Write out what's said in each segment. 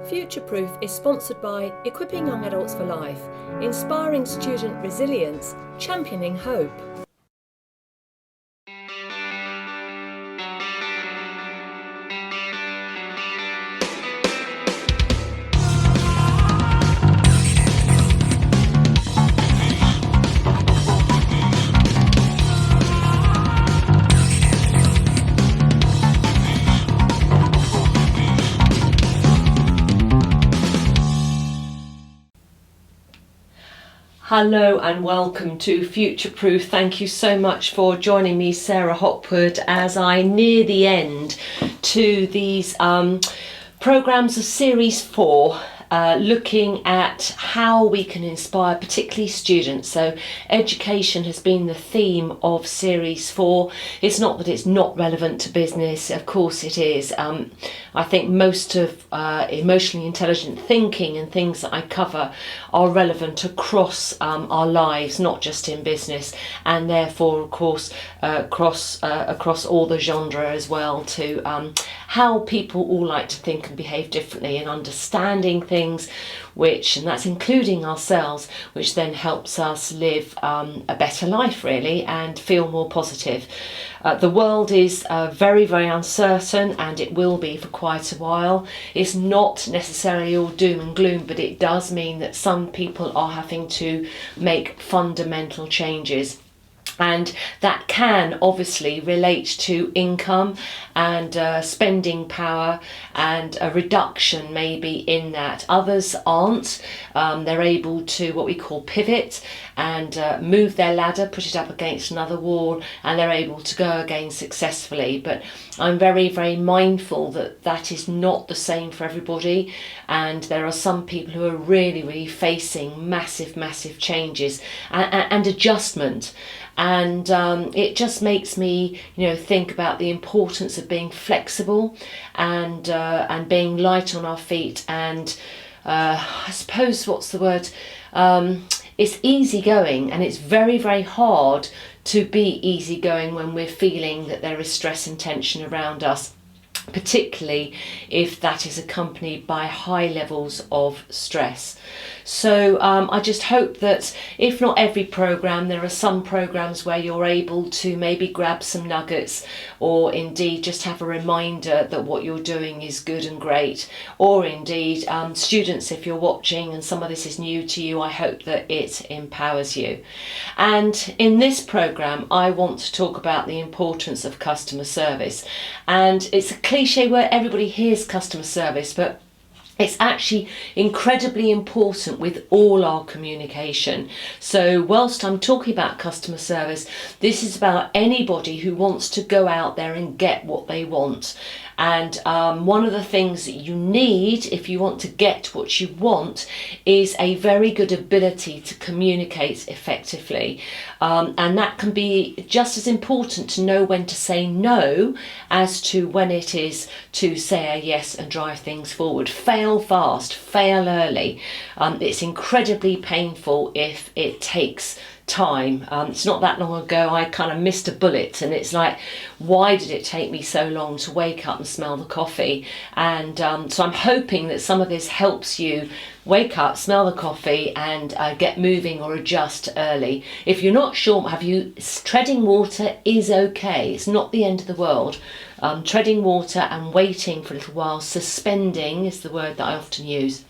Future-Proof is sponsored by Equipping Young Adults for Life, inspiring student resilience, championing hope. Hello and welcome to Future Proof. Thank you so much for joining me, Sarah Hopwood, as I near the end to these programmes of Series 4, looking at how we can inspire particularly students. So education has been the theme of Series 4. It's not that it's not relevant to business, of course it is. I think most of emotionally intelligent thinking and things that I cover are relevant across our lives, not just in business, and therefore of course across all the genre as well, to how people all like to think and behave differently, and understanding things and that's including ourselves, which then helps us live a better life really and feel more positive. The world is very, very uncertain, and it will be for quite a while. It's not necessarily all doom and gloom, but it does mean that some people are having to make fundamental changes. And that can obviously relate to income and spending power, and a reduction maybe in that. Others aren't. They're able to what we call pivot and move their ladder, put it up against another wall, and they're able to go again successfully. But I'm very, very mindful that that is not the same for everybody, and there are some people who are really, really facing massive, massive changes and adjustment. And it just makes me, think about the importance of being flexible and being light on our feet. And I suppose it's easygoing, and it's very, very hard to be easygoing when we're feeling that there is stress and tension around us, particularly if that is accompanied by high levels of stress. So I just hope that, if not every programme, there are some programmes where you're able to maybe grab some nuggets, or indeed just have a reminder that what you're doing is good and great. Or indeed, students, if you're watching and some of this is new to you, I hope that it empowers you. And in this programme, I want to talk about the importance of customer service. And it's a cliche word, everybody hears customer service, but it's actually incredibly important with all our communication. So whilst I'm talking about customer service, this is about anybody who wants to go out there and get what they want. And one of the things that you need if you want to get what you want is a very good ability to communicate effectively. And that can be just as important to know when to say no as to when it is to say a yes and drive things forward. Fail fast, fail early. It's incredibly painful if it takes time. It's not that long ago I kind of missed a bullet, and it's like, why did it take me so long to wake up and smell the coffee? And so I'm hoping that some of this helps you wake up, smell the coffee, and get moving or adjust early. If you're not sure, treading water is okay. It's not the end of the world. Treading water and waiting for a little while, suspending is the word that I often use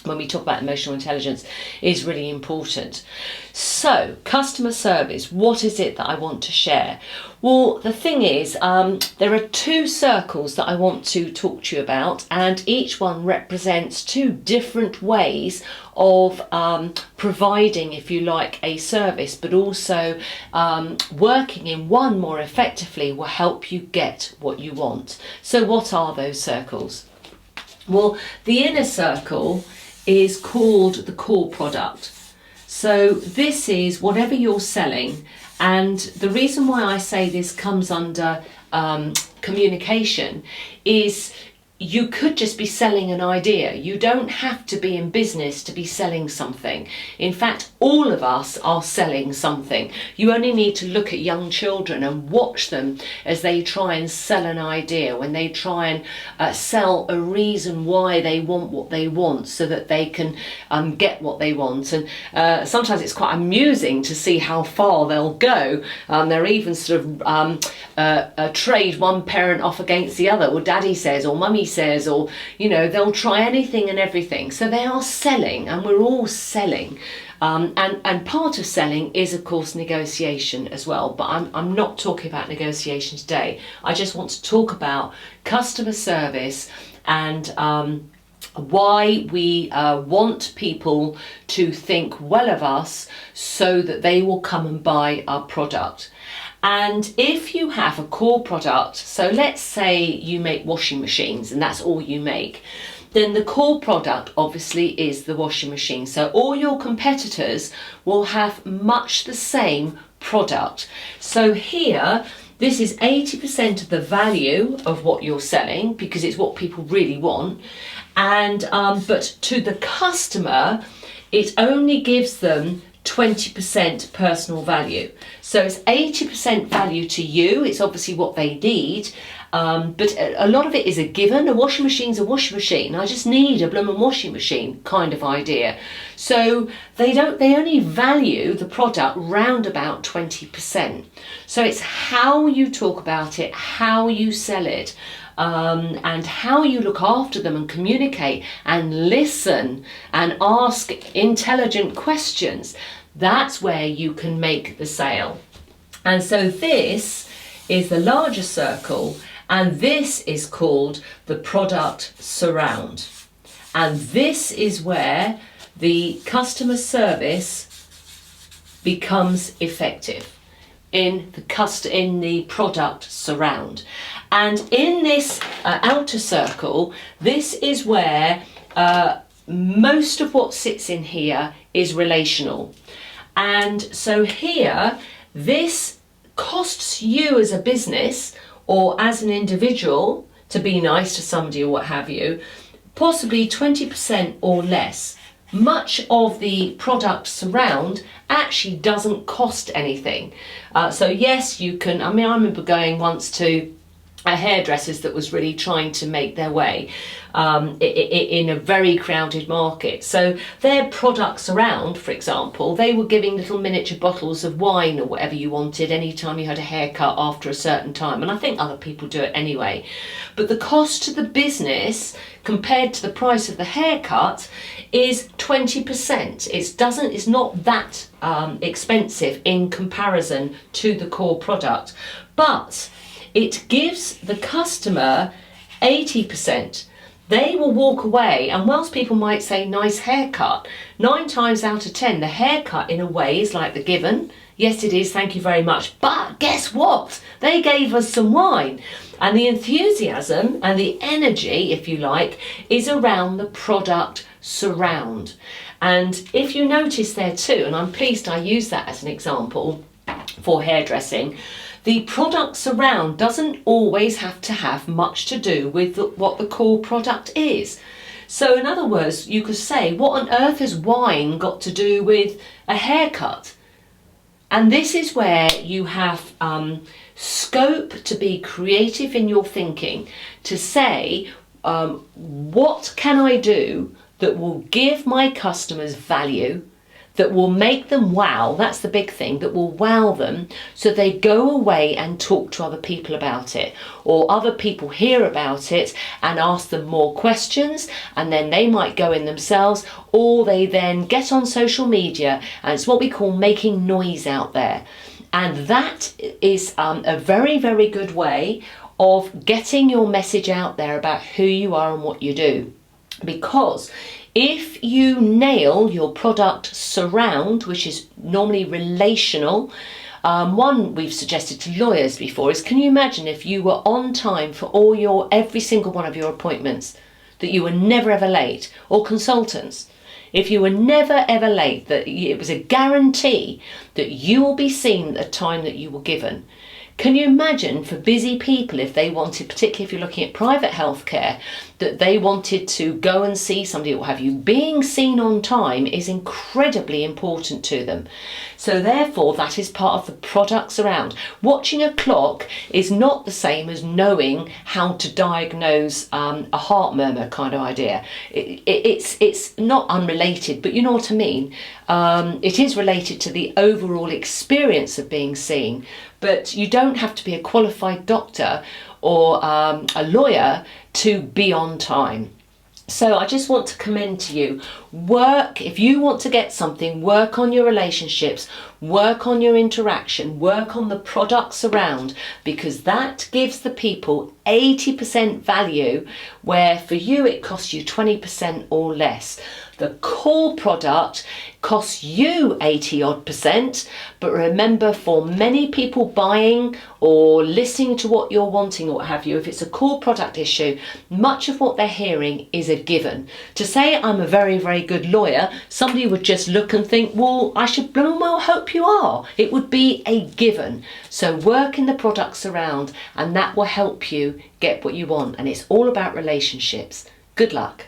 when we talk about emotional intelligence, is really important. So, customer service, what is it that I want to share? Well, the thing is, there are two circles that I want to talk to you about, and each one represents two different ways of providing, if you like, a service, but also working in one more effectively will help you get what you want. So what are those circles? Well, the inner circle is called the core product. So this is whatever you're selling, and the reason why I say this comes under communication is you could just be selling an idea. You don't have to be in business to be selling something. In fact, all of us are selling something. You only need to look at young children and watch them as they try and sell an idea, when they try and sell a reason why they want what they want so that they can get what they want. And sometimes it's quite amusing to see how far they'll go. They're even sort of trade one parent off against the other, or daddy says, or mummy says, or they'll try anything and everything. So they are selling, and we're all selling, and part of selling is of course negotiation as well, but I'm not talking about negotiation today. I just want to talk about customer service and why we want people to think well of us so that they will come and buy our product. And if you have a core product, so let's say you make washing machines and that's all you make, then the core product obviously is the washing machine. So all your competitors will have much the same product. So here, this is 80% of the value of what you're selling, because it's what people really want. And but to the customer, it only gives them 20% personal value. So it's 80% value to you. It's obviously what they need, but a lot of it is a given. A washing machine's a washing machine. I just need a blooming washing machine kind of idea. So they only value the product round about 20%. So it's how you talk about it, how you sell it, and how you look after them and communicate and listen and ask intelligent questions. That's where you can make the sale. And so this is the larger circle, and this is called the product surround. And this is where the customer service becomes effective, in the product surround. And in this outer circle, this is where most of what sits in here is relational. And so here, this costs you as a business or as an individual to be nice to somebody or what have you, possibly 20% or less. Much of the product surround actually doesn't cost anything. So yes, you can, I remember going once to a hairdresser's that was really trying to make their way in a very crowded market. So their products around, for example, they were giving little miniature bottles of wine or whatever you wanted anytime you had a haircut after a certain time. And I think other people do it anyway. But the cost to the business compared to the price of the haircut is 20%. It's not that expensive in comparison to the core product. But it gives the customer 80%. They will walk away, and whilst people might say nice haircut, 9 times out of 10 the haircut in a way is like the given. Yes, it is, thank you very much. But guess what? They gave us some wine. And the enthusiasm and the energy, if you like, is around the product surround. And if you notice there too, and I'm pleased I use that as an example for hairdressing, the product surround doesn't always have to have much to do with what the core product is. So in other words, you could say, what on earth has wine got to do with a haircut? And this is where you have scope to be creative in your thinking, to say, what can I do that will give my customers value, that will make them wow, that's the big thing, that will wow them, so they go away and talk to other people about it, or other people hear about it and ask them more questions, and then they might go in themselves, or they then get on social media, and it's what we call making noise out there. And that is a very, very good way of getting your message out there about who you are and what you do. Because if you nail your product surround, which is normally relational, one we've suggested to lawyers before is, can you imagine if you were on time for every single one of your appointments, that you were never ever late, or consultants, if you were never ever late, that it was a guarantee that you will be seen at the time that you were given. Can you imagine for busy people if they wanted, particularly if you're looking at private healthcare, that they wanted to go and see somebody or what have you? Being seen on time is incredibly important to them. So therefore that is part of the products around. Watching a clock is not the same as knowing how to diagnose a heart murmur kind of idea. It's not unrelated, but you know what I mean. It is related to the overall experience of being seen, but you don't have to be a qualified doctor or a lawyer to be on time. So I just want to commend to you, work, if you want to get something, work on your relationships, work on your interaction, work on the products around, because that gives the people 80% value, where for you it costs you 20% or less. The core product costs you 80 odd percent, but remember, for many people buying or listening to what you're wanting or what have you, if it's a core product issue, much of what they're hearing is a given. To say I'm a very, very good lawyer, somebody would just look and think, well, I should bloom well hope you are. It would be a given. So work in the products around, and that will help you get what you want. And it's all about relationships. Good luck.